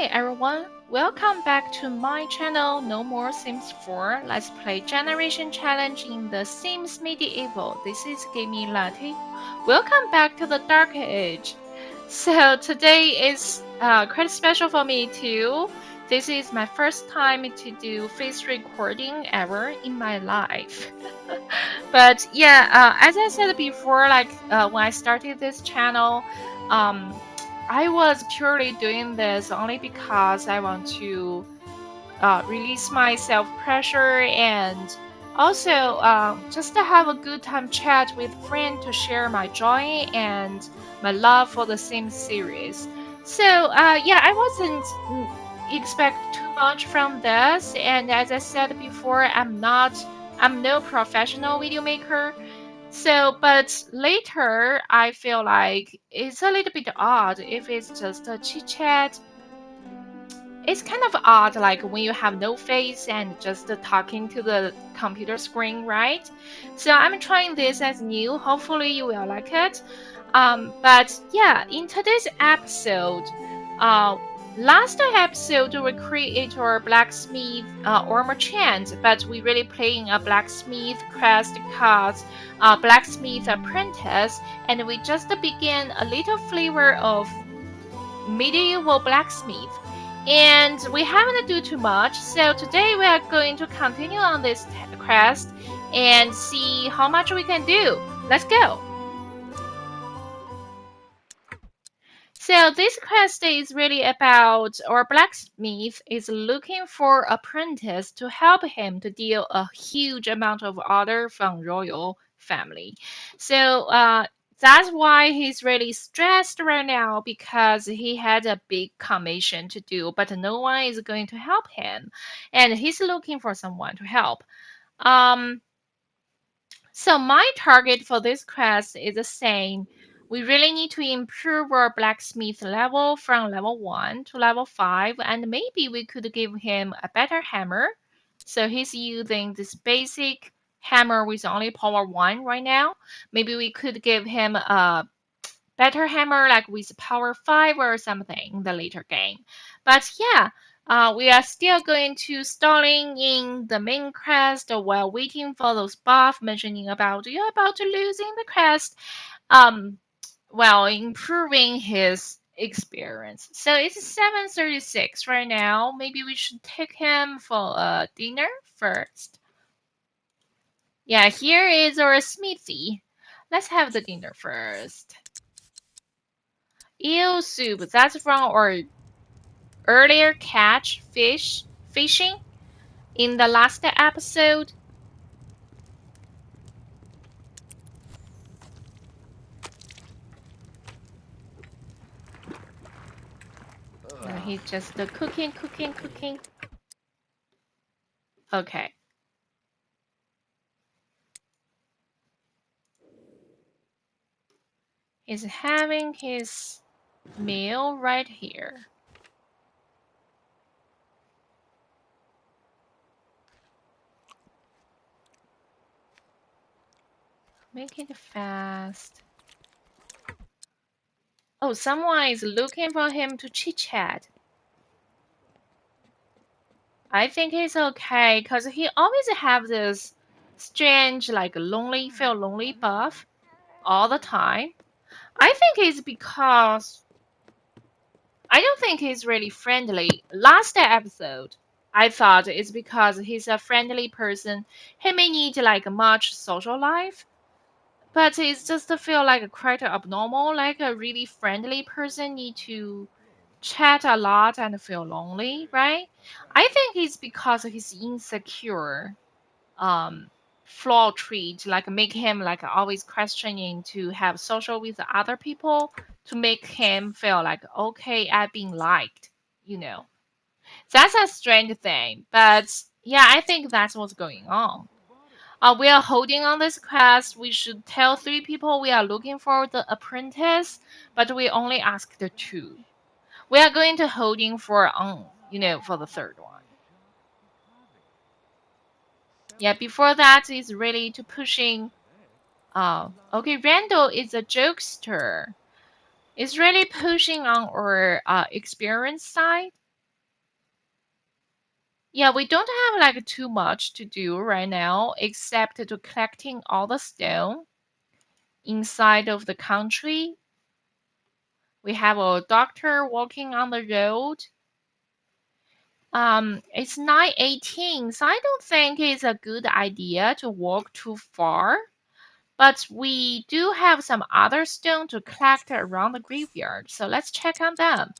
Hey everyone, welcome back to my channel No More Sims 4. Let's play Generation Challenge in the Sims Medieval. This is Gaming Latte. Welcome back to the Dark Age. So today is quite special for me too. This is my first time to do face recording ever in my life. But yeah, as I said before, when I started this channel, I was purely doing this only because I want to release my self pressure and also just to have a good time chat with friends to share my joy and my love for the same series. So yeah, I wasn't expect too much from this, and as I said before, I'm no professional video maker. So, but later I feel like it's a little bit odd if it's just a chit chat. It's kind of odd, like when you have no face and just talking to the computer screen, right? So I'm trying this as new. Hopefully you will like it. But yeah, in today's episode, uh, last episode we created our blacksmith or merchant, but we really playing a blacksmith quest called blacksmith apprentice, and we just begin a little flavor of medieval blacksmith. And we haven't do too much, so today we are going to continue on this quest and see how much we can do. Let's go! So this quest is really about our blacksmith is looking for apprentice to help him to deal a huge amount of order from royal family. So that's why he's really stressed right now because he had a big commission to do, but no one is going to help him, and he's looking for someone to help. Um, so my target for this quest is the same. We really need to improve our blacksmith level from level 1 to level 5, and maybe we could give him a better hammer. So he's using this basic hammer with only power 1 right now. Maybe we could give him a better hammer like with power 5 or something in the later game. But yeah, we are still going to stalling in the main quest while waiting for those buff mentioning about you're about to losing the quest, while improving his experience. So it's 7:36 right now. Maybe we should take him for a dinner first. Yeah, here is our smithy. Let's have the dinner first. Eel soup. That's from our earlier catch fishing in the last episode. He's just cooking. Okay. He's having his meal right here. Make it fast. Oh, someone is looking for him to chit-chat. I think he's okay, because he always have this strange, like, feel lonely buff all the time. I think it's because I don't think he's really friendly. Last episode, I thought it's because he's a friendly person. He may need like much social life, but it's just to feel like quite abnormal. Like a really friendly person need to chat a lot and feel lonely, right? I think it's because he's insecure. Um, flaw trait like make him like always questioning to have social with other people to make him feel like okay I've been liked, you know. That's a strange thing, but yeah, I think that's what's going on. We are holding on this quest. We should tell 3 people we are looking for the apprentice, but we only asked the 2. We are going to holding for for the 3rd one. Yeah, before that is really to pushing. Okay, Randall is a jokester. It's really pushing on our experience side. Yeah, we don't have like too much to do right now except to collecting all the stone inside of the country. We have a doctor walking on the road. It's 9:18, so I don't think it's a good idea to walk too far. But we do have some other stone to collect around the graveyard, so let's check on them.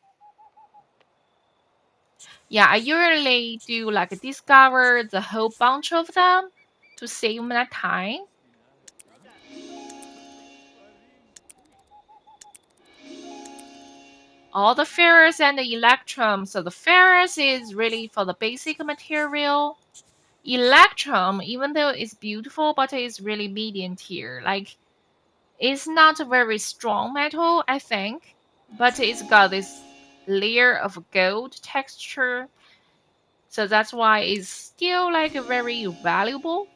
Yeah, I usually do like discover the whole bunch of them to save my time. All the ferrous and the electrum. So the ferrous is really for the basic material. Electrum, even though it's beautiful, but it's really medium tier. Like it's not a very strong metal, I think, but it's got this layer of gold texture. So that's why it's still like very valuable.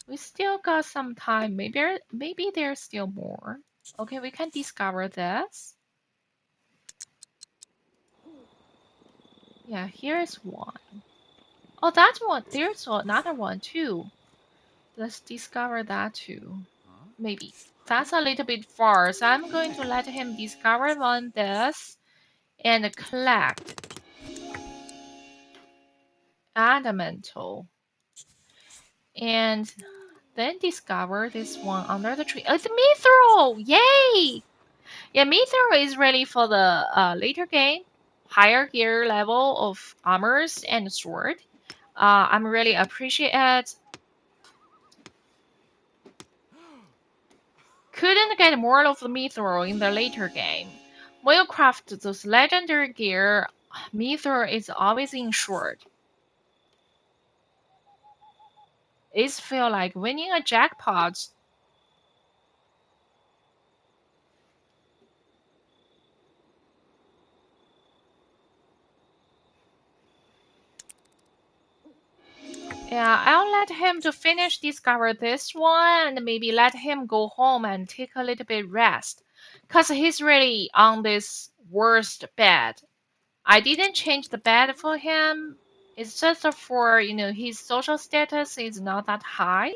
We still got some time. Maybe there's still more. Okay, we can discover this. Yeah, here's one. Oh, that one. There's another one too. Let's discover that too. Maybe. That's a little bit far, so I'm going to let him discover one this and collect adamental. And then discover this one under the tree. Oh, it's mithril! Yay! Yeah, mithril is really for the later game, higher gear level of armors and sword. I'm really appreciate it. Couldn't get more of the mithril in the later game. When you craft those legendary gear, mithril is always in short. It feel like winning a jackpot. Yeah, I'll let him to finish discover this one and maybe let him go home and take a little bit rest. Cause he's really on this worst bed. I didn't change the bed for him. It's just for, his social status is not that high.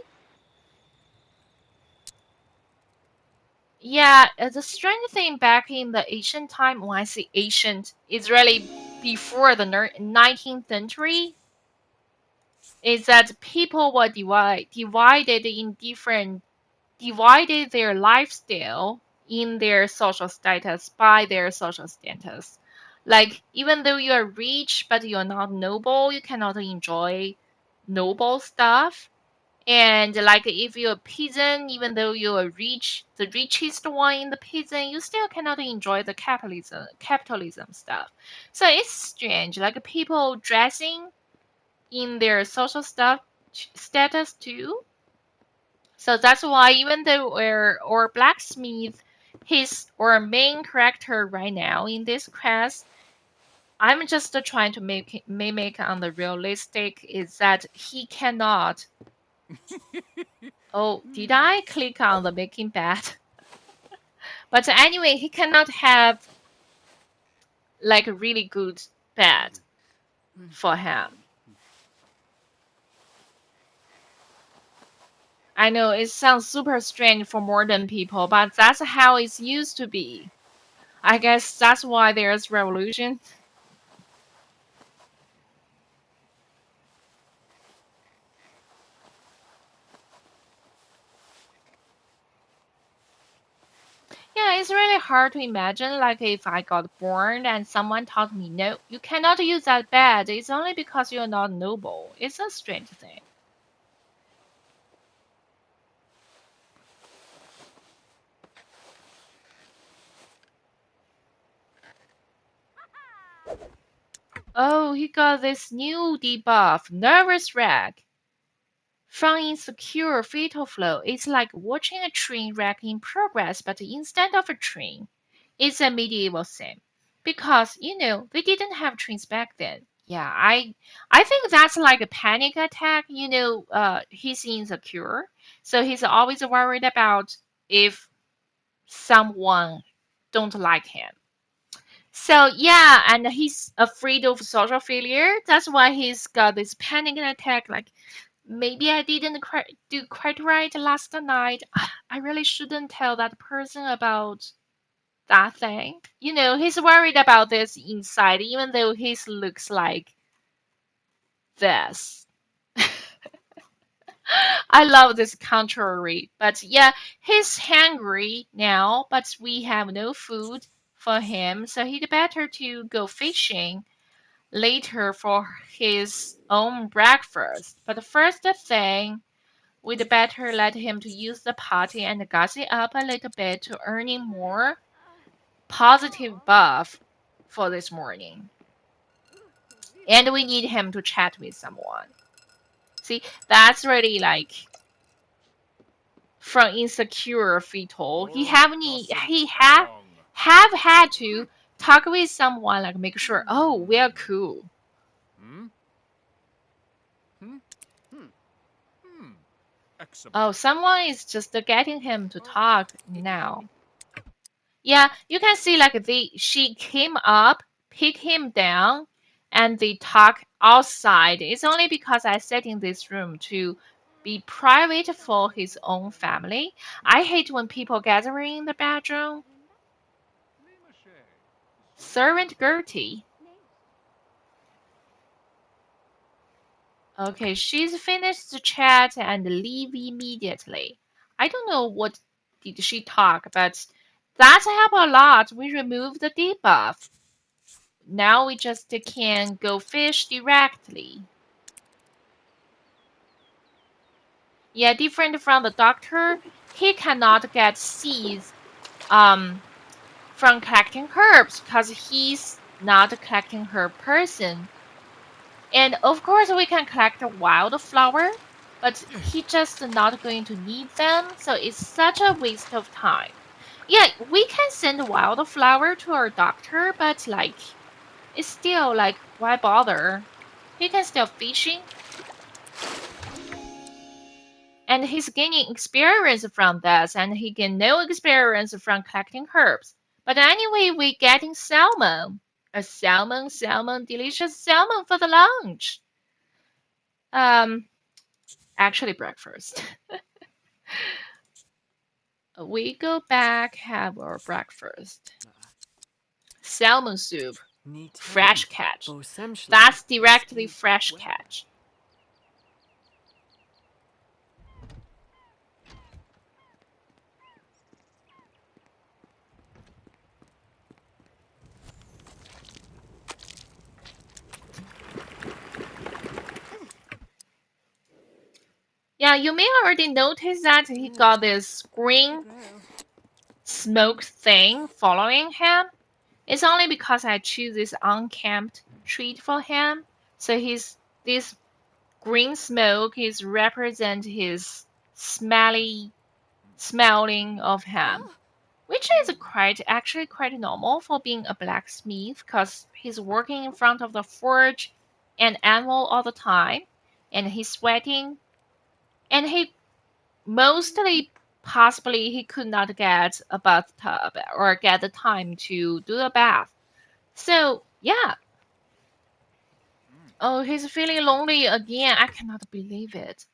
Yeah, the strange thing back in the ancient time, when I say ancient, is really before the 19th century, is that people were divided in different divided their lifestyle in their social status by their social status. Like even though you are rich but you're not noble, you cannot enjoy noble stuff. And like if you're a peasant, even though you're rich, the richest one in the peasant, you still cannot enjoy the capitalism stuff. So it's strange, like people dressing in their social stuff status too. So that's why even though we're or Blacksmith, his or main character right now in this quest, I'm just trying to mimic on the realistic is that he cannot. Oh, did I click on the making bed? But anyway, he cannot have like a really good bed for him. I know it sounds super strange for modern people, but that's how it used to be. I guess that's why there's revolution. Yeah, it's really hard to imagine like if I got born and someone taught me no, you cannot use that bed. It's only because you're not noble. It's a strange thing. Oh, he got this new debuff, nervous wreck. From insecure fatal flow, it's like watching a train wreck in progress, but instead of a train, it's a medieval sim. Because, they didn't have trains back then. Yeah, I think that's like a panic attack. He's insecure, so he's always worried about if someone don't like him. So yeah, and he's afraid of social failure. That's why he's got this panic attack. Like maybe I didn't do quite right last night. I really shouldn't tell that person about that thing. You know, he's worried about this inside, even though his looks like this. I love this contrary, but yeah, he's hungry now, but we have no food for him, so he'd better to go fishing later for his own breakfast. But the first thing, we'd better let him to use the potty and gas it up a little bit to earning more positive buff for this morning. And we need him to chat with someone. See, that's really like from insecure fetal. He have had to talk with someone like make sure, oh, we're cool. Oh, someone is just getting him to talk now. Yeah, you can see like she came up, pick him down, and they talk outside. It's only because I set in this room to be private for his own family. I hate when people gather in the bedroom. Servant Gertie. Okay, she's finished the chat and leave immediately. I don't know what did she talk, but that helped a lot. We removed the debuff. Now we just can go fish directly. Yeah, different from the doctor, he cannot get seeds from collecting herbs because he's not a collecting herb person. And of course we can collect a wildflower, but he just not going to need them, so it's such a waste of time. Yeah, we can send wildflower to our doctor, but like it's still like why bother? He can still fishing. And he's gaining experience from this, and he gained no experience from collecting herbs. But anyway, we're getting salmon. A salmon, delicious salmon for the lunch. Um, actually breakfast. We go back, have our breakfast. Salmon soup, fresh catch. That's directly fresh catch. Yeah, you may already notice that he got this green smoke thing following him. It's only because I choose this unkempt treat for him. So this green smoke is represent his smelling of him, which is actually quite normal for being a blacksmith because he's working in front of the forge and anvil all the time, and he's sweating, and he mostly possibly he could not get a bathtub or get the time to do a bath. So yeah. Oh, he's feeling lonely again. I cannot believe it.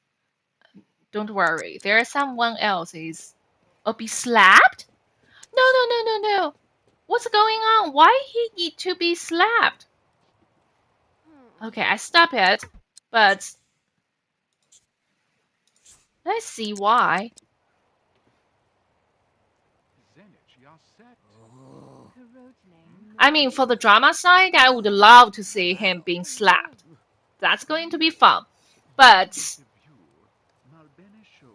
Don't worry. There's someone else is be slapped? No, no, no, no, no. What's going on? Why he need to be slapped? Okay, I stop it. But let's see why. I mean, for the drama side, I would love to see him being slapped. That's going to be fun. But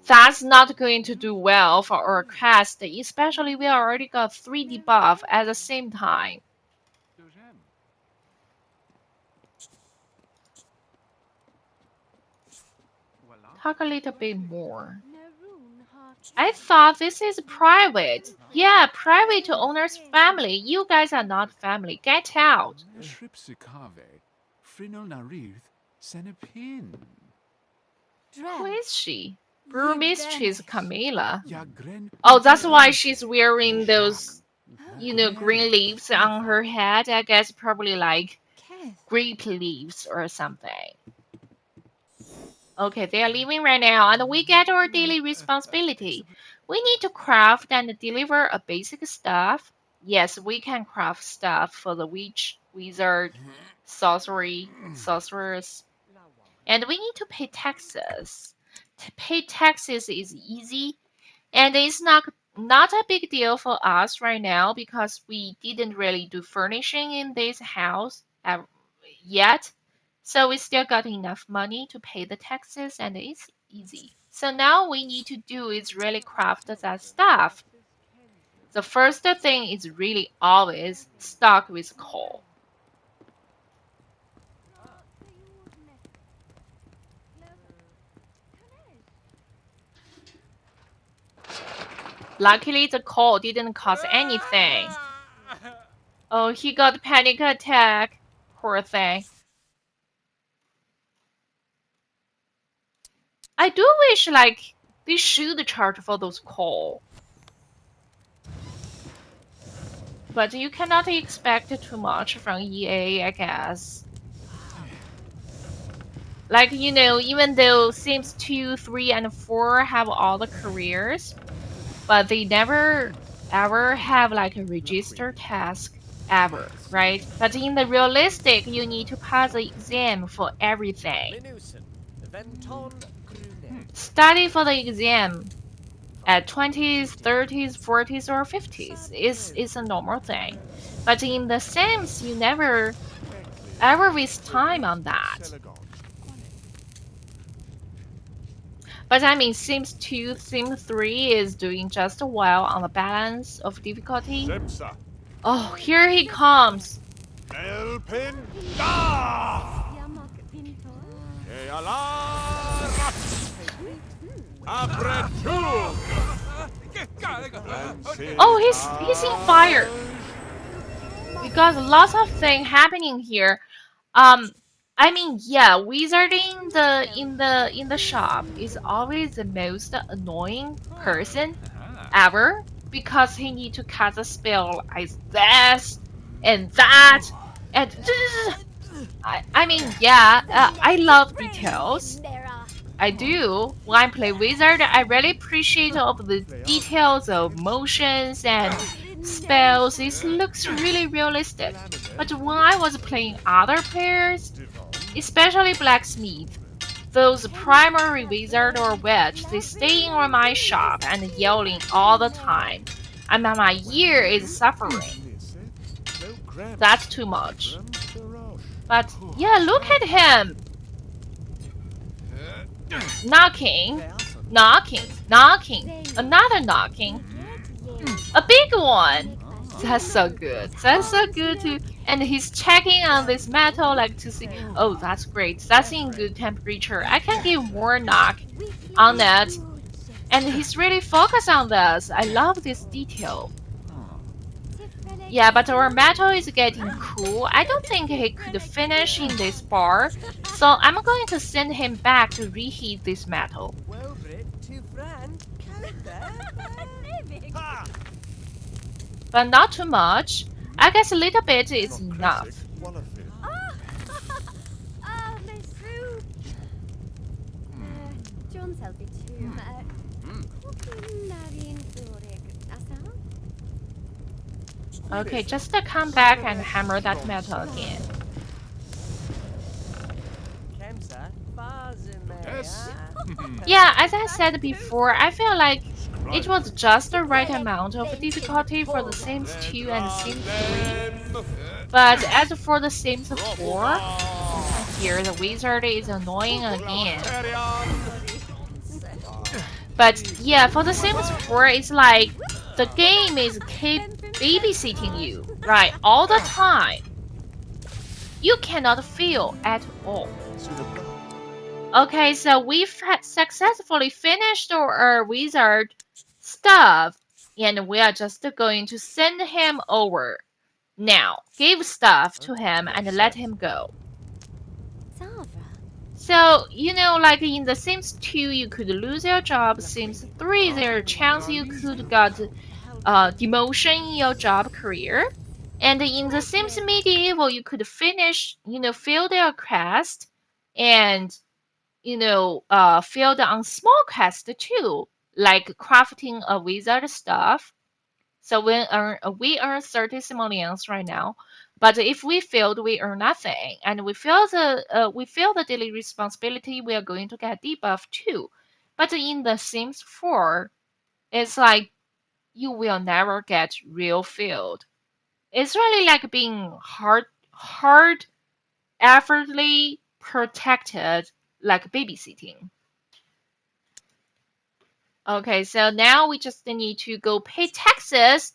that's not going to do well for our quest, especially we already got 3 debuff at the same time. Talk a little bit more. I thought this is private. Yeah, private to owner's family. You guys are not family. Get out. Who is she? Burmistress Camilla. Oh, that's why she's wearing those green leaves on her head. I guess probably like grape leaves or something. Okay, they are leaving right now, and we get our daily responsibility. We need to craft and deliver a basic stuff. Yes, we can craft stuff for the witch, wizard, sorceress, and we need to pay taxes. To pay taxes is easy, and it's not a big deal for us right now because we didn't really do furnishing in this house yet. So we still got enough money to pay the taxes and it's easy. So now we need to do is really craft that stuff. The first thing is really always stock with coal. Luckily the coal didn't cost anything. Oh, he got a panic attack. Poor thing. I do wish like they should charge for those coal. But you cannot expect too much from EA, I guess. Like, even though Sims 2, 3, and 4 have all the careers, but they never ever have like a register task ever, right? But in the realistic, you need to pass the exam for everything. Study for the exam at 20s, 30s, 40s, or 50s is a normal thing. But in the Sims, you never ever waste time on that. But I mean, Sims 2, Sims 3 is doing just well on the balance of difficulty. Oh, here he comes. Oh, he's in fire. We got lots of things happening here. I mean, yeah, wizarding in the shop is always the most annoying person ever because he need to cast a spell like this and that and I mean, yeah, I love details. I do. When I play wizard, I really appreciate all of the details of motions and spells. It looks really realistic. But when I was playing other players, especially Blacksmith, those primary wizard or witch, they stay in my shop and yelling all the time. And my ear is suffering. That's too much. But yeah, look at him! Knocking, knocking, another knocking. A big one! That's so good. That's so good too. And he's checking on this metal like to see, oh, that's great. That's in good temperature. I can give more knock on it. And he's really focused on this. I love this detail. Yeah, but our metal is getting cool. I don't think he could finish in this bar. So I'm going to send him back to reheat this metal. But not too much. I guess a little bit is enough. Okay, just come back and hammer that metal again. Yeah, as I said before, I feel like it was just the right amount of difficulty for the Sims 2 and Sims 3. But as for the Sims 4, here the wizard is annoying again. But yeah, for the Sims 4, it's like the game is keep babysitting you, right, all the time. You cannot fail at all. Okay, so we've successfully finished our wizard stuff, and we are just going to send him over. Now, give stuff to him and let him go. So, like in the Sims 2, you could lose your job. Sims 3, there's a chance you could get demotion in your job career. And in The Sims Medieval, you could fill their quest and, fill on small quest too, like crafting a wizard stuff. So we earn 30 simoleons right now. But if we failed, we earn nothing, and we feel the daily responsibility. We are going to get debuff too. But in The Sims 4, it's like you will never get real field. It's really like being hard, effortlessly protected, like babysitting. Okay, so now we just need to go pay taxes.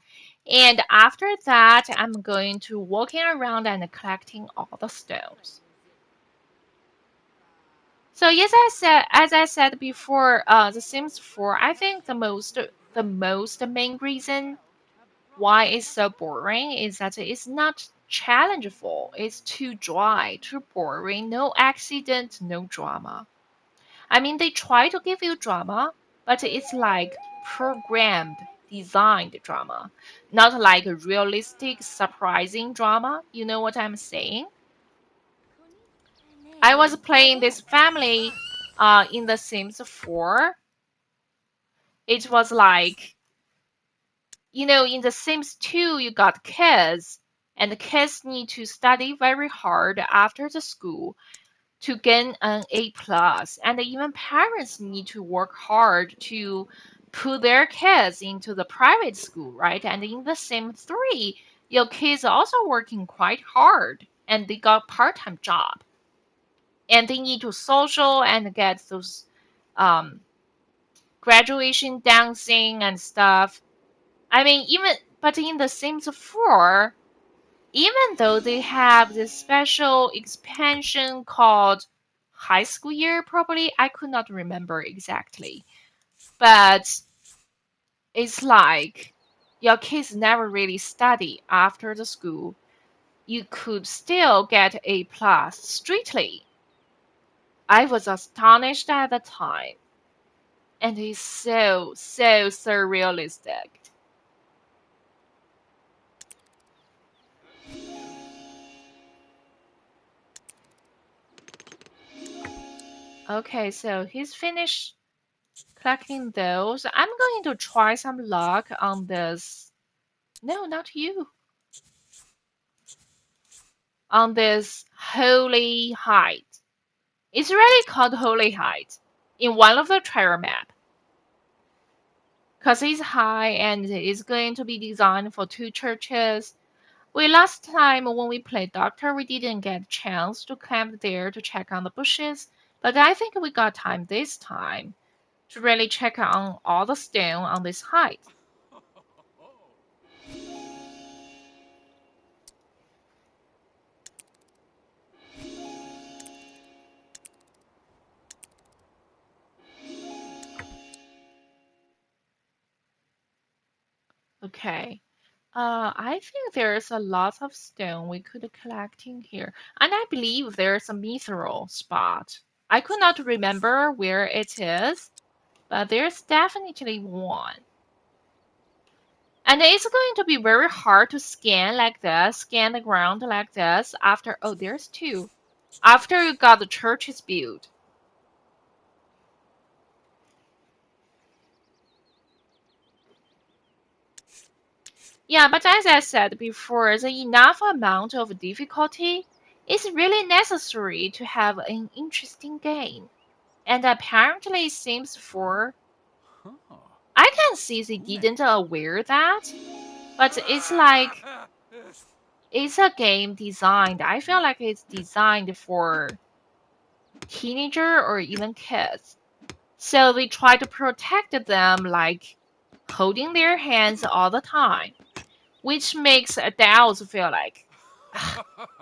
And after that, I'm going to walking around and collecting all the stones. So yes, as I said before, The Sims 4, I think the most main reason why it's so boring is that it's not challengeable. It's too dry, too boring, no accident, no drama. I mean, they try to give you drama, but it's like programmed, designed drama, not like realistic, surprising drama. You know what I'm saying? I was playing this family in The Sims 4. It was like, in The Sims 2, you got kids, and the kids need to study very hard after the school to gain an A plus, and even parents need to work hard to put their kids into the private school, right? And in The Sims 3, your kids are also working quite hard, and they got part-time job, and they need to social and get those um, graduation dancing and stuff. I mean, but in The Sims 4, even though they have this special expansion called High School Year, probably, I could not remember exactly. But it's like your kids never really study after the school. You could still get A plus strictly. I was astonished at the time. And it's so, so surrealistic. Okay, so he's finished collecting those. I'm going to try some luck on this. No, not you. On this Holy Height. It's really called Holy Height in one of the treasure map. Because it's high and it's going to be designed for two churches. We last time when we played Doctor, we didn't get a chance to camp there to check on the bushes. But I think we got time this time to really check on all the stone on this height. Okay. I think there's a lot of stone we could collect in here. And I believe there's a mithril spot. I could not remember where it is, but there's definitely one. And it's going to be very hard to scan like this, scan the ground like this after, oh, there's two. After you got the churches built. Yeah, but as I said before, the enough amount of difficulty is really necessary to have an interesting game. And apparently seems for I can see they didn't aware that, but it's like it's a game designed. I feel like it's designed for teenager or even kids. So they try to protect them like holding their hands all the time, which makes adults feel like,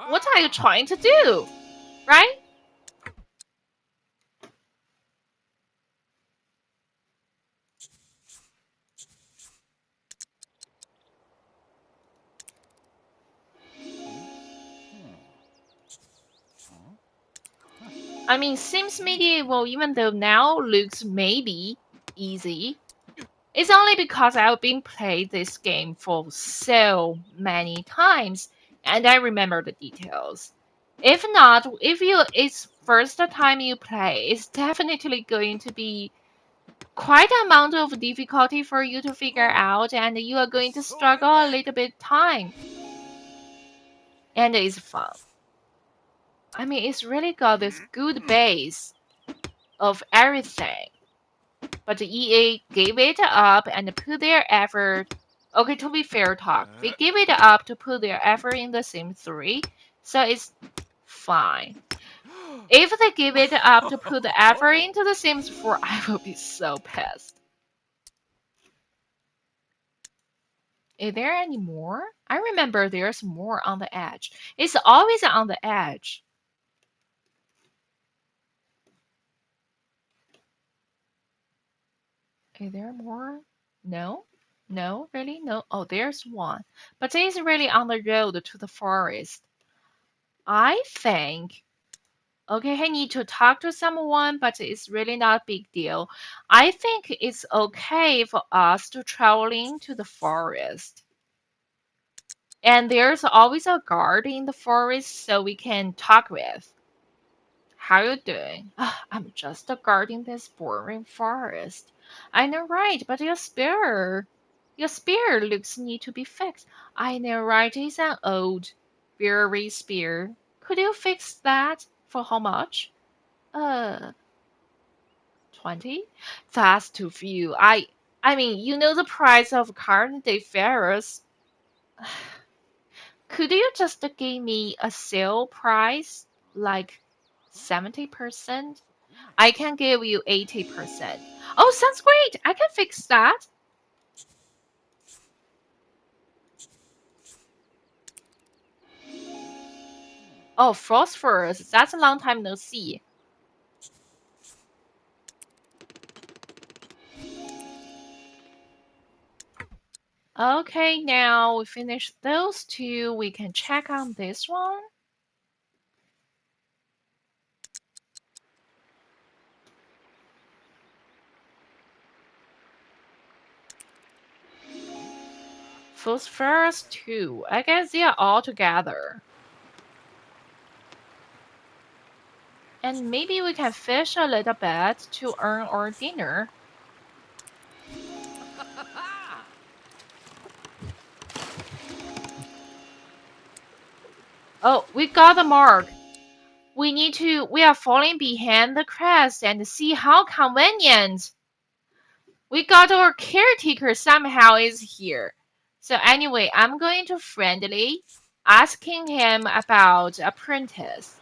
what are you trying to do? Right? I mean, Sims Medieval, even though now looks maybe easy, It's only because I've been playing this game for so many times and I remember the details. If not, if it's first time you play, it's definitely going to be quite an amount of difficulty for you to figure out and you are going to struggle a little bit time. And it's fun. I mean, it's really got this good base of everything. But EA gave it up and put their effort. Okay, to be fair talk, they gave it up to put their effort in the Sims 3, so it's fine. If they give it up to put the effort into the Sims 4, I will be so pissed. Is there any more? I remember there's more on the edge. It's always on the edge. Is there more? No? No, really? No. Oh, there's one. But it's really on the road to the forest. I think, okay, I need to talk to someone, but it's really not a big deal. I think it's okay for us to traveling to the forest. And there's always a guard in the forest so we can talk with. How you doing? I'm just guarding this boring forest. I know, right, but your spear looks need to be fixed. I know, right, it's an old, weary spear. Could you fix that? For how much? Uh, 20? That's too few. I mean, you know the price of current day fares. Could you just give me a sale price, like 70%? I can give you 80%. Oh, sounds great! I can fix that. Oh, phosphorus. That's a long time no see. Okay, now we finished those two. We can check on this one. Phosphorus 2. I guess they are all together. And maybe we can fish a little bit to earn our dinner. Oh, we got the mark. We are falling behind the crest and see how convenient. We got our caretaker somehow is here. So anyway, I'm going to friendly asking him about apprentice.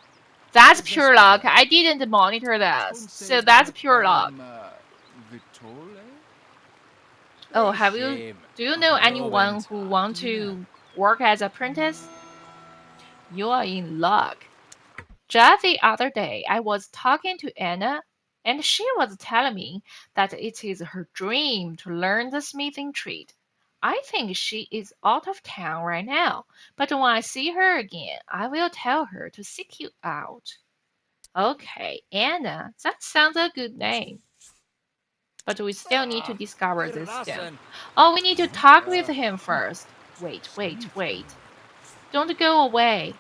That's pure luck. I didn't monitor this. So that's pure luck. Oh, do you know anyone who want to work as apprentice? You are in luck. Just the other day, I was talking to Anna, and she was telling me that it is her dream to learn the smithing trade. I think she is out of town right now, but when I see her again, I will tell her to seek you out. Okay, Anna, that sounds a good name. But we still need to discover this stone. Oh, we need to talk with him first. Wait. Don't go away.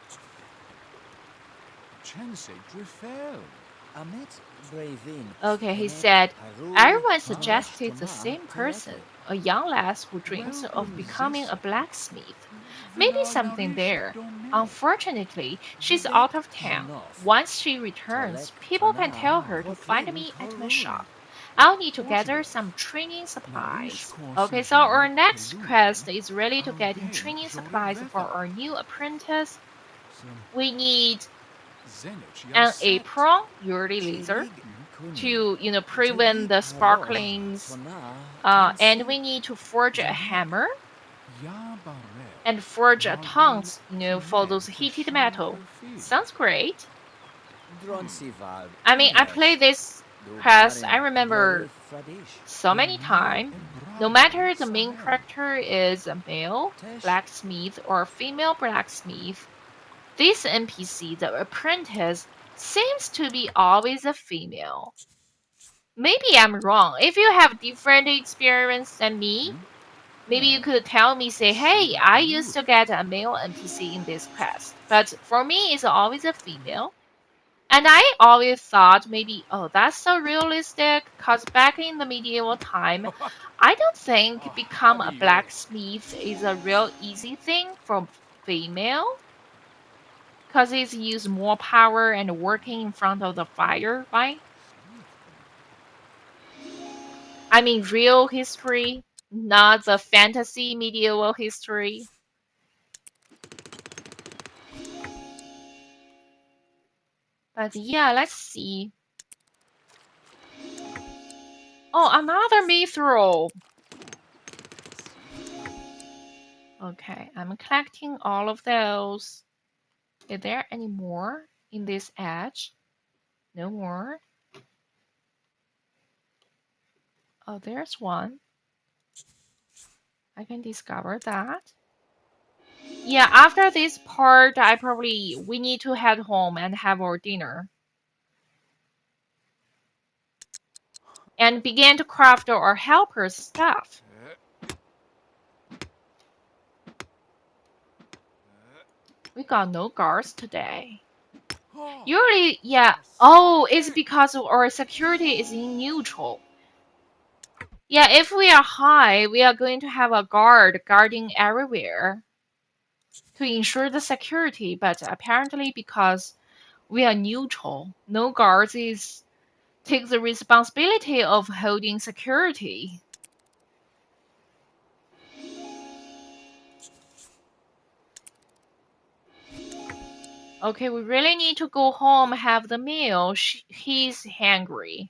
Okay, he said, everyone suggested the same person, a young lass who dreams of becoming a blacksmith. Maybe something there. Unfortunately, she's out of town. Once she returns, people can tell her to find me at my shop. I'll need to gather some training supplies. Okay, so our next quest is really to getting training supplies for our new apprentice. We need an apron, usually laser, to prevent the sparklings. And we need to forge a hammer and forge a tongs, for those heated metal. Sounds great. I mean, I played this quest, I remember so many times. No matter the main character is a male blacksmith or a female blacksmith, this NPC, the apprentice, seems to be always a female. maybe I'm wrong. If you have different experience than me, maybe you could tell me, say, hey, I used to get a male NPC in this quest, but for me, it's always a female. And I always thought maybe, oh, that's so realistic, because back in the medieval time, I don't think become a blacksmith is a real easy thing for female, because it's use more power and working in front of the fire, right? I mean, real history, not the fantasy medieval history. But yeah, let's see. Oh, another mithril. Okay, I'm collecting all of those. Is there any more in this edge? No more. Oh, there's one. I can discover that. Yeah, after this part, we need to head home and have our dinner. And begin to craft our helper's stuff. We got no guards today. Usually, yeah. Oh, it's because our security is in neutral. Yeah, if we are high, we are going to have a guard guarding everywhere to ensure the security, but apparently because we are neutral, no guards take the responsibility of holding security. Okay, we really need to go home, have the meal. He's hungry.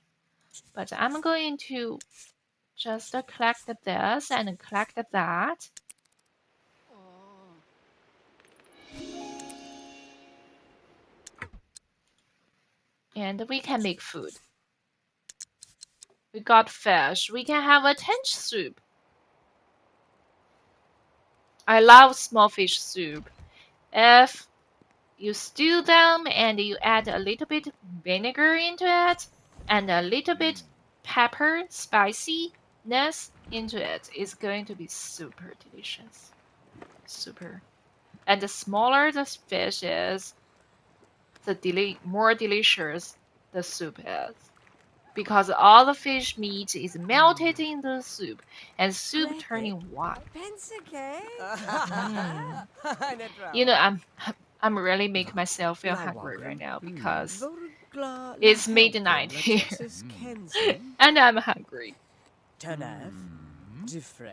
But I'm going to just collect this and collect that. And we can make food. We got fish. We can have a tench soup. I love small fish soup. If you stew them and you add a little bit vinegar into it and a little bit pepper, spiciness into it, it's going to be super delicious. Super. And the smaller the fish is, the more delicious the soup is. Because all the fish meat is melted in the soup and soup turning white. Mm. You know, I'm really making myself feel hungry right now because it's midnight here and I'm hungry. To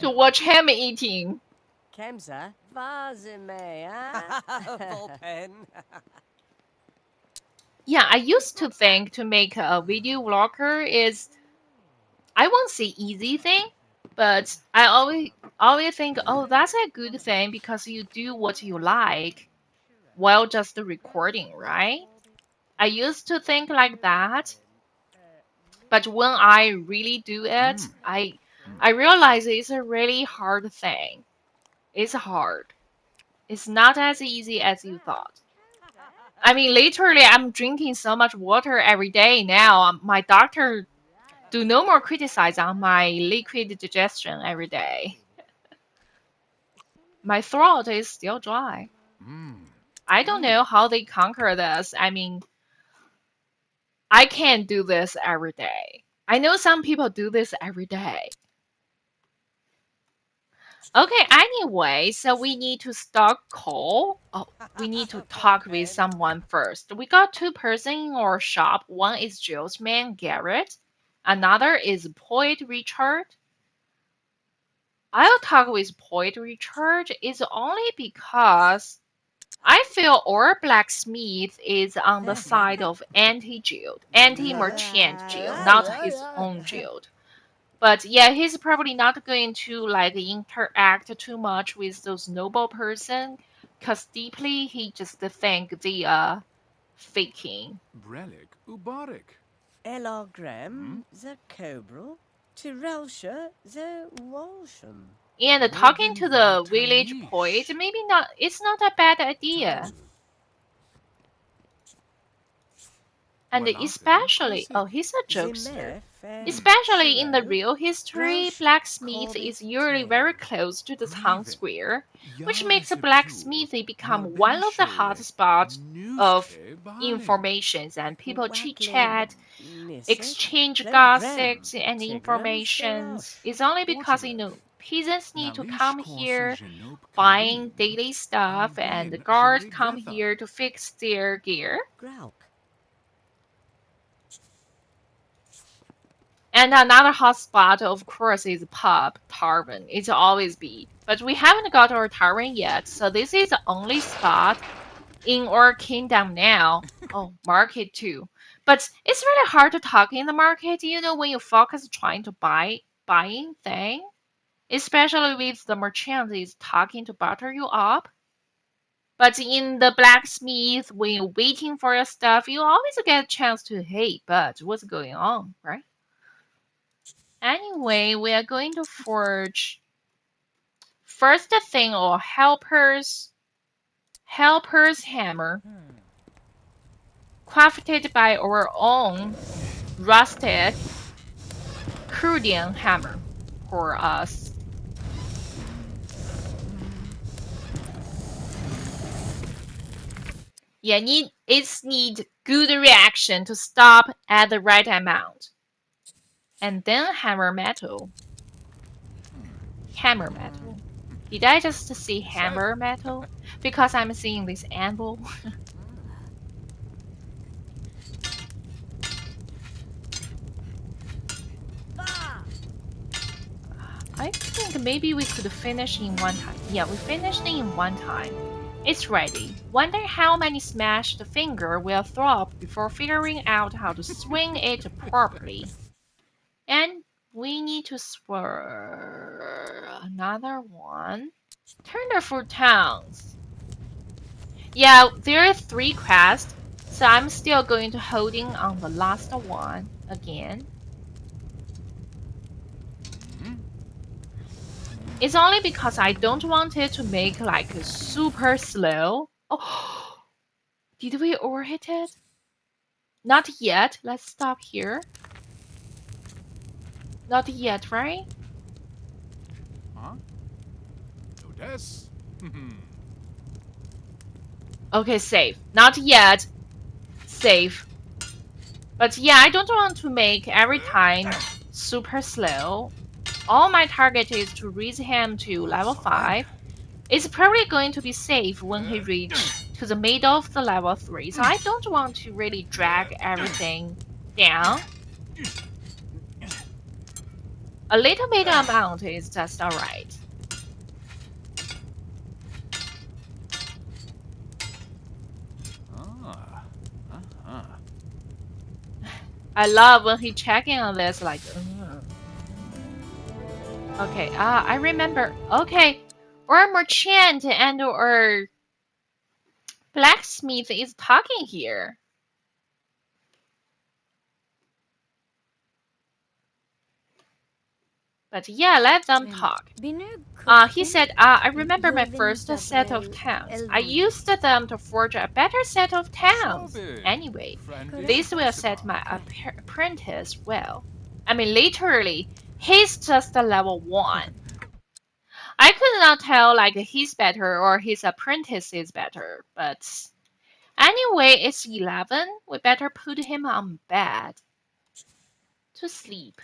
watch him eating. Yeah, I used to think to make a video vlogger is, I won't say easy thing, but I always think, oh, that's a good thing because you do what you like while just recording, right? I used to think like that, but when I really do it, I realize it's a really hard thing. It's hard. It's not as easy as you thought. I mean, literally, I'm drinking so much water every day now. My doctor do no more criticize on my liquid digestion every day. My throat is still dry. I don't know how they conquer this. I mean, I can't do this every day. I know some people do this every day. Okay, anyway, so we need to stock coal. Oh, we need to talk with someone first. We got two person in our shop. One is Jill's man, Garrett. Another is Poet Richard. I'll talk with Poet Richard is only because I feel our blacksmith is on the side of anti-Jild, anti-merchant Jild, not his own Jild. But yeah, he's probably not going to like interact too much with those noble person, cause deeply he just think they are faking. Brelik Ubarik. Elagrem the Cobra, Tirelsha the Walsham. And talking to the village poet, maybe not. It's not a bad idea. And especially, oh, he's a jokester. Especially in the So, real history, Welsh blacksmith call is it usually very tail. close to the town Grieving. square, which makes a Yalisip blacksmithy become one of the hot spots of informations and people chit-chat, Nisip, exchange Grem, gossips and Tigrum informations. Filosh. It's only because, Ortelic. peasants need to Nalish come Corso here Genope buying Kalun. daily stuff and the Alvin guards come Jaligvetha. here to fix their gear. Grauk. And another hot spot, of course, is pub, tavern. It's always be. But we haven't got our tavern yet, so this is the only spot in our kingdom now. Oh, market too. But it's really hard to talk in the market, when you focus trying to buying thing. Especially with the merchant is talking to butter you up. But in the blacksmith, when you're waiting for your stuff, you always get a chance to, hey, but what's going on, right? Anyway, we are going to forge first thing or helper's hammer, crafted by our own rusted Kurdian hammer for us. Yeah, need good reaction to stop at the right amount. And then hammer metal. Hammer metal. Did I just say hammer metal? Because I'm seeing this anvil. I think maybe we could finish in one time. Yeah, we finished in one time. It's ready. Wonder how many smashed finger will throw up before figuring out how to swing it properly. And we need to swear another one. Tenderfoot Towns. Yeah, there are 3 quests, so I'm still going to holding on the last one again. It's only because I don't want it to make like super slow. Oh, did we overhit it? Not yet. Let's stop here. Not yet, right? Huh? Duchess? Okay, save. Not yet. Save. But yeah, I don't want to make every time super slow. All my target is to raise him to level 5. It's probably going to be safe when he reach to the middle of the level 3, so I don't want to really drag everything down. A little bit amount is just alright. I love when he checking on this like, Okay, I remember. Okay, our merchant and our blacksmith is talking here. But yeah, let them talk. He said, I remember my first set of towns. I used them to forge a better set of towns. Anyway, this will set my apprentice well. I mean, literally, he's just a level 1. I could not tell like he's better or his apprentice is better, but anyway, it's 11. We better put him on bed to sleep.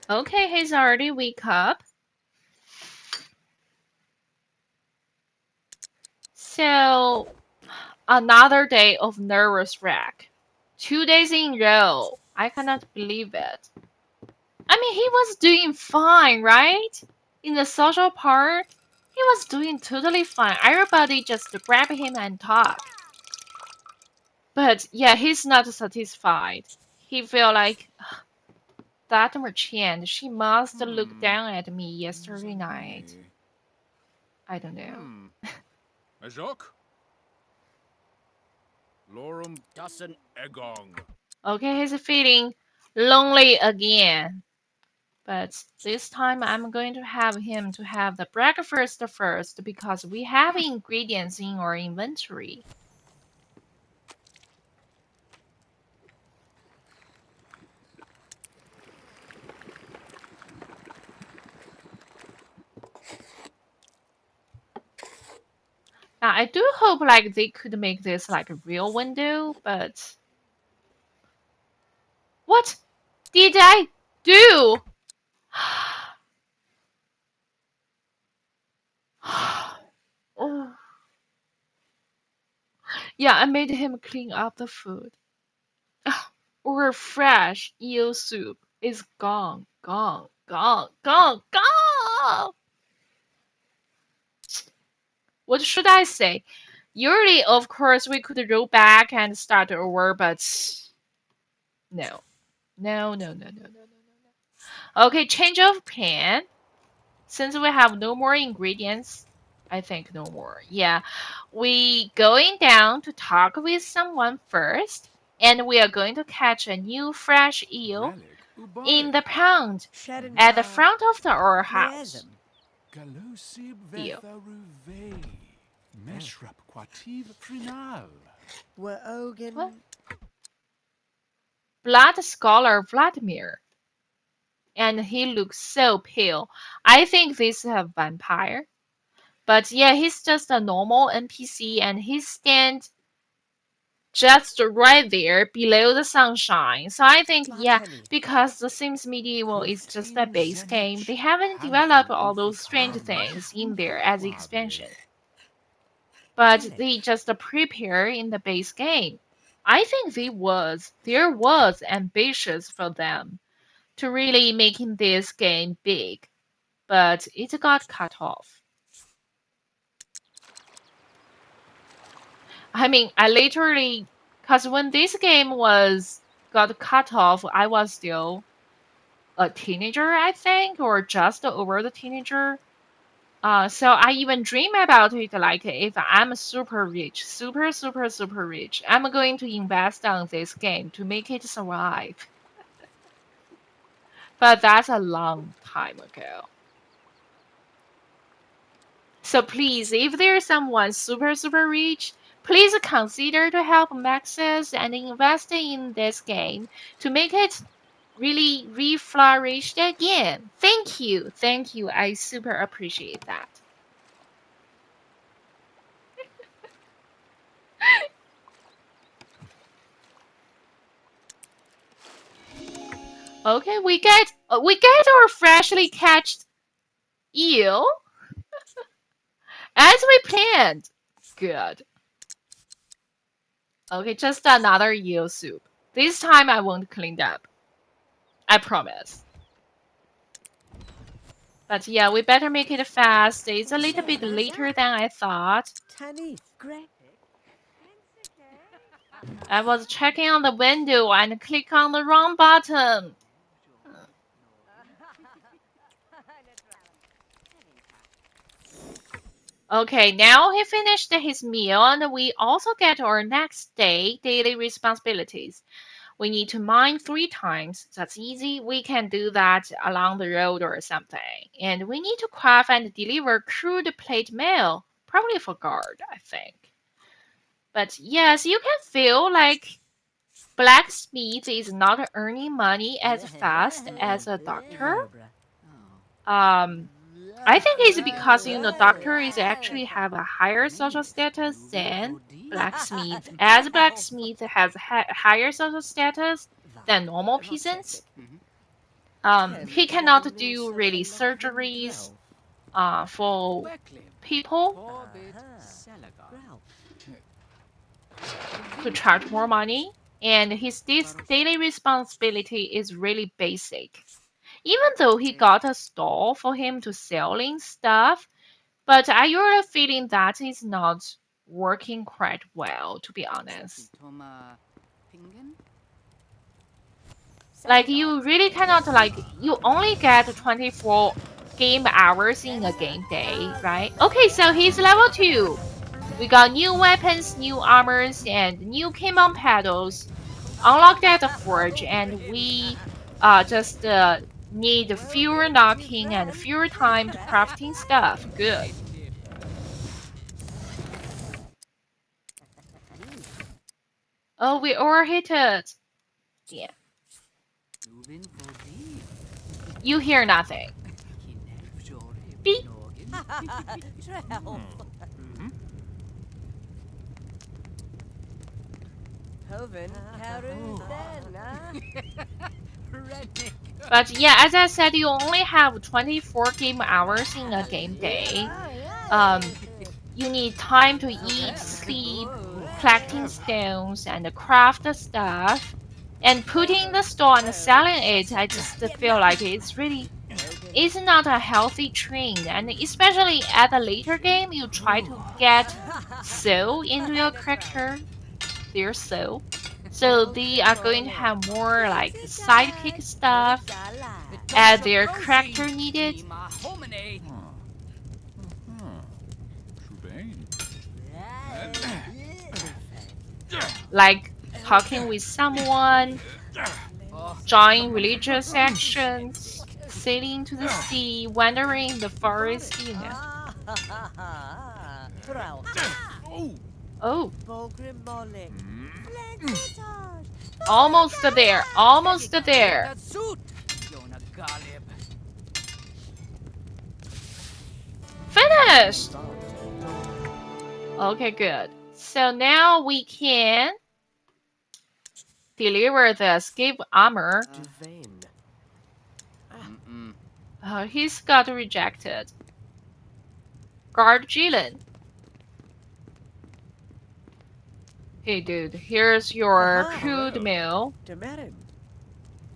Okay, he's already wake up. So, another day of nervous wreck. 2 days in a row. I cannot believe it. I mean, he was doing fine, right? In the social part, he was doing totally fine. Everybody just grab him and talk. But yeah, he's not satisfied. He feel like that merchant, she must look down at me yesterday night. I don't know. Majok? Lorum Doesn't. Egong. Okay, he's feeling lonely again. But this time I'm going to have him to have the breakfast first because we have ingredients in our inventory. Now I do hope like they could make this like a real window, but what did I do? Oh. Yeah, I made him clean up the food. Or fresh eel soup is gone, gone, gone, gone, gone. What should I say? Usually, of course, we could roll back and start over, but no. No, no, no, no, no, no, no. Okay, change of plan. Since we have no more ingredients, I think no more. Yeah, we going down to talk with someone first, and we are going to catch a new fresh eel Relic in the Ubalik. pond at the Shedintar. front of our house. Priesm. Galosib Eel. Vetha Ruve. Meshrap Quativ Frinal. Were What? Ogan. Blood scholar Vladimir. And he looks so pale. I think this is a vampire. But yeah, he's just a normal NPC and he stands just right there below the sunshine. So I think, yeah, Barteni. because The Sims Medieval is just a Kuftin base game, they Zenich. haven't developed Hamful all those strange Ufakam. things in there as Ufakwabe. expansion. But Relic. they just prepare in the base game. I think there was ambitious for them to really making this game big, but it got cut off. I mean, I literally, cause when this game was got cut off, I was still a teenager, I think, or just over the teenager. So I even dream about it like if I'm super rich, super, super, super rich, I'm going to invest on this game to make it survive. But that's a long time ago. So please, if there's someone super, super rich, please consider to help Maxis and invest in this game to make it really reflourished again. Thank you. Thank you. I super appreciate that. Okay, we get our freshly catched eel as we planned. Good. Okay, just another eel soup. This time I won't clean up. I promise. But yeah, we better make it fast. It's a little bit later than I thought. Tanith. Greg. I was checking on the window and click on the wrong button. Okay, now he finished his meal and we also get our next day daily responsibilities. We need to mine 3 times. That's easy. We can do that along the road or something. And we need to craft and deliver crude plate mail. Probably for guard, I think. But yes, you can feel like Blacksmith is not earning money as fast as a doctor. I think it's because doctor is actually have a higher social status than blacksmith, as blacksmith has higher social status than normal peasants. He cannot do really surgeries for people to charge more money. And his daily responsibility is really basic. Even though he got a stall for him to selling stuff, but I usually feeling that is not working quite well, to be honest. Like you really cannot you only get 24 game hours in a game day, right? Okay, so he's level 2. We got new weapons, new armors, and new Kimon pedals unlocked at the forge, and we just need fewer knocking and fewer time to crafting stuff. Good. Oh, we overhit it. Yeah. You hear nothing. Beep. But yeah, as I said, you only have 24 game hours in a game day. You need time to eat, sleep, collecting stones, and craft the stuff. And putting the store and selling it, I just feel like it's not a healthy trend. And especially at the later game, you try to get soul into your character, their soul. So they are going to have more like sidekick stuff as their character needed, like talking with someone, join religious actions, sailing to the sea, wandering in the forest, you know. Oh, almost there, almost there. Finished! Okay, good. So now we can deliver the escape armor. He's got rejected. Guard Jilin. Hey dude, here's your crude meal.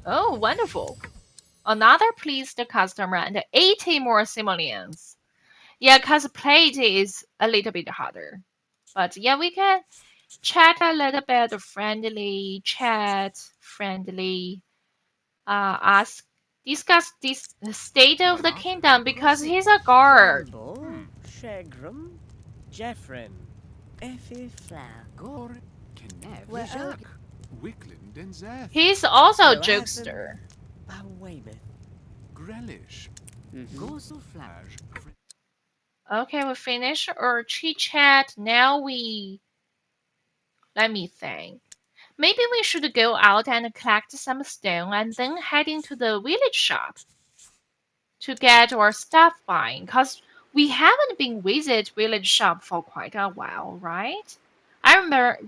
Oh, wonderful. Another pleased customer and 80 more simoleons. Yeah, cause plate is a little bit harder. But yeah, we can chat a little bit friendly, ask, discuss this the state of the kingdom because he's a guard. He's also a jokester. Okay, we finish our chit chat. Now let me think. Maybe we should go out and collect some stone and then head into the village shop to get our stuff buying. Cause we haven't been visit village shop for quite a while, right? I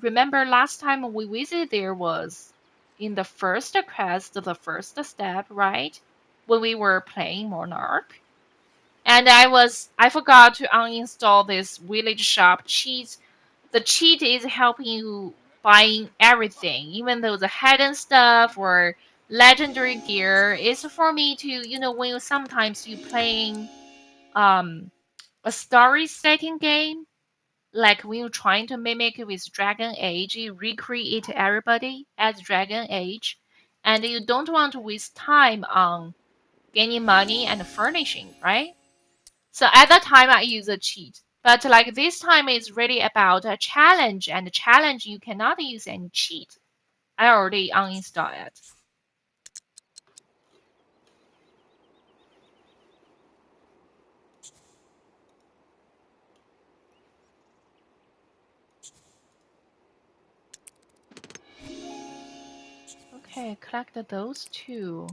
remember last time we visited there was in the first quest, the first step, right? When we were playing Monarch. And I forgot to uninstall this village shop cheat. The cheat is helping you buying everything, even though the hidden stuff or legendary gear is for me to, when sometimes you playing um a story setting game, like when you're trying to mimic with Dragon Age, you recreate everybody as Dragon Age, and you don't want to waste time on gaining money and furnishing, right? So at that time, I use a cheat. But like this time, it's really about a challenge, and the challenge you cannot use any cheat. I already uninstalled it. Okay, collect those two.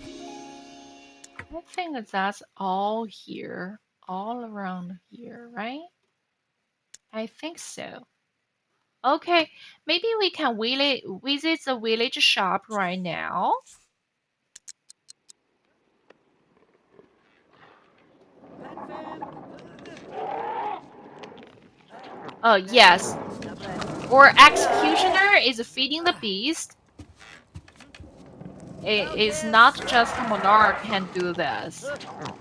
I think that's all here, all around here, right? I think so. Okay, maybe we can visit the village shop right now. Oh, yes. Or executioner is feeding the beast. It is not just a monarch can do this.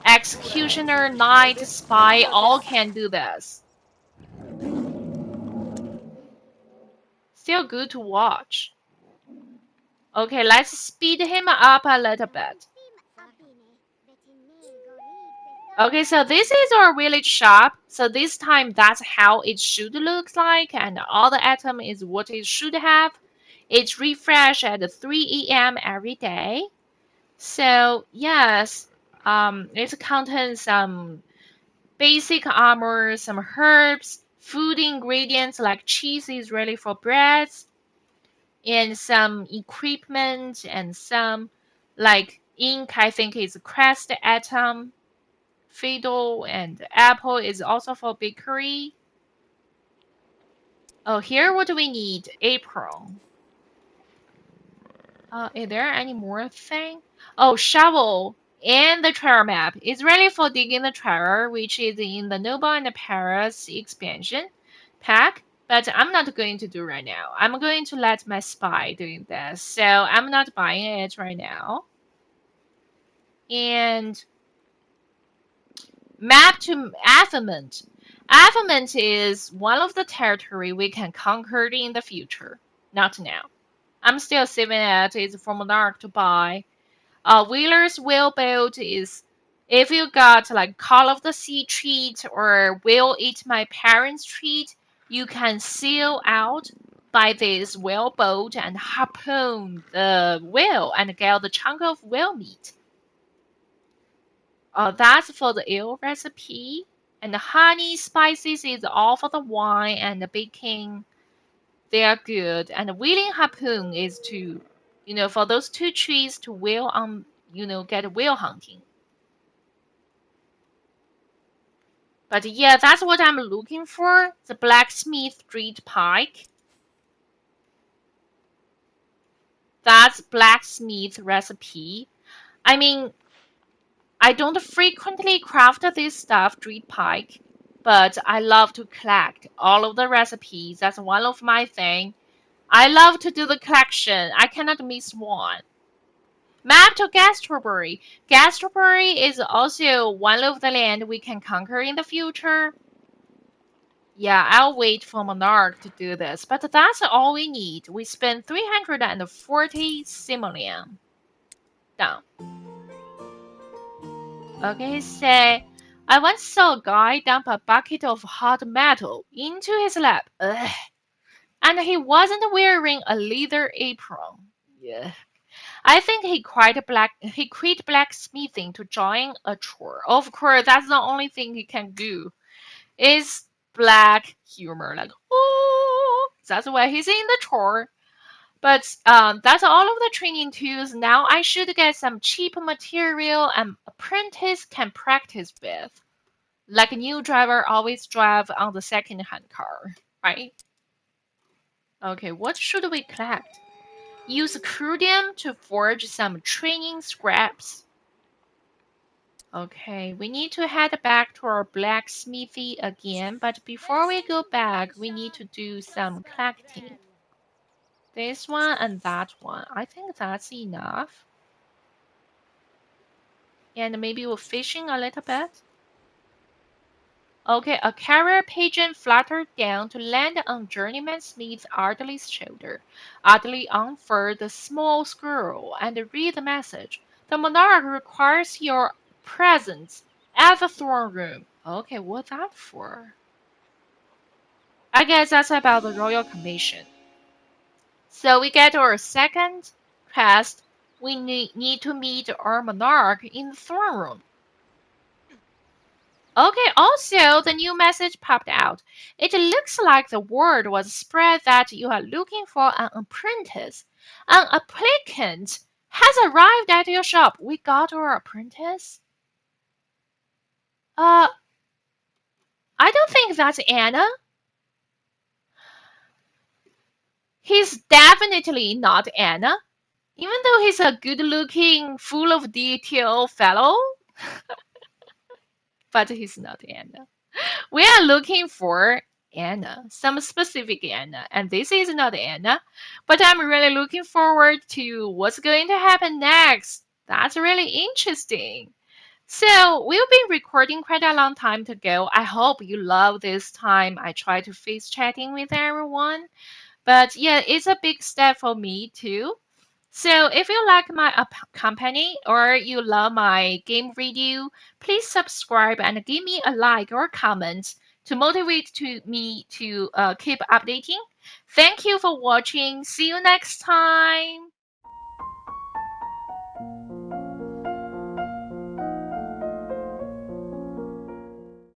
Executioner, knight, spy all can do this. Still good to watch. Okay, let's speed him up a little bit. Okay, so this is our village shop. So this time that's how it should look like, and all the item is what it should have. It's refresh at 3 a.m. every day. So yes, it contains some basic armor, some herbs, food ingredients like cheese is ready for breads, and some equipment and some like ink. I think is a crest atom. Fiddle and apple is also for bakery. Oh, here what do we need? Apron. Is there any more thing? Oh, shovel and the treasure map is ready for digging the treasure, which is in the Noble and the Paris expansion pack. But I'm not going to do right now. I'm going to let my spy doing this, so I'm not buying it right now. And map to Athament. Athament is one of the territory we can conquer in the future. Not now. I'm still saving it. It's for Monarch to buy. Wheeler's Wheelboat is if you got like Call of the Sea treat or Will Eat My Parents treat, you can sail out by this whaleboat and harpoon the whale and get the chunk of whale meat. That's for the ale recipe. And the honey spices is all for the wine and the baking. They are good. And the wheeling harpoon is to, for those two trees to whale on, get whale hunting. But yeah, that's what I'm looking for. The blacksmith street pike. That's blacksmith recipe. I mean, I don't frequently craft this stuff, street pike, but I love to collect all of the recipes. That's one of my thing. I love to do the collection. I cannot miss one. Map to Gastropbury. Gastropbury is also one of the land we can conquer in the future. Yeah, I'll wait for Monarch to do this, but that's all we need. We spent 340 simoleon. Done. Okay, say, I once saw a guy dump a bucket of hot metal into his lap. Ugh. And he wasn't wearing a leather apron. Yeah. I think he quit blacksmithing to join a chore. Of course, that's the only thing he can do. Is black humor. Like, oh, that's why he's in the chore. But that's all of the training tools. Now I should get some cheap material and apprentice can practice with. Like a new driver always drive on the second-hand car, right? Okay, what should we collect? Use Crudium to forge some training scraps. Okay, we need to head back to our blacksmithy again, but before we go back, we need to do some collecting. This one and that one. I think that's enough. And maybe we're fishing a little bit. Okay, a carrier pigeon fluttered down to land on Journeyman Smith's Ardley's shoulder. Ardley unfurled the small scroll and read the message. The monarch requires your presence at the throne room. Okay, what's that for? I guess that's about the royal commission. So we get our second quest. We need to meet our monarch in the throne room. Okay, also, the new message popped out. It looks like the word was spread that you are looking for an apprentice. An applicant has arrived at your shop. We got our apprentice? I don't think that's Anna. He's definitely not Anna. Even though he's a good-looking, full of detail fellow. But he's not Anna. We are looking for Anna, some specific Anna, and this is not Anna, but I'm really looking forward to what's going to happen next. That's really interesting. So, we've been recording quite a long time to go. I hope you love this time. I try to face chatting with everyone. But yeah, it's a big step for me too. So if you like my company or you love my game review, please subscribe and give me a like or comment to motivate me to keep updating. Thank you for watching. See you next time.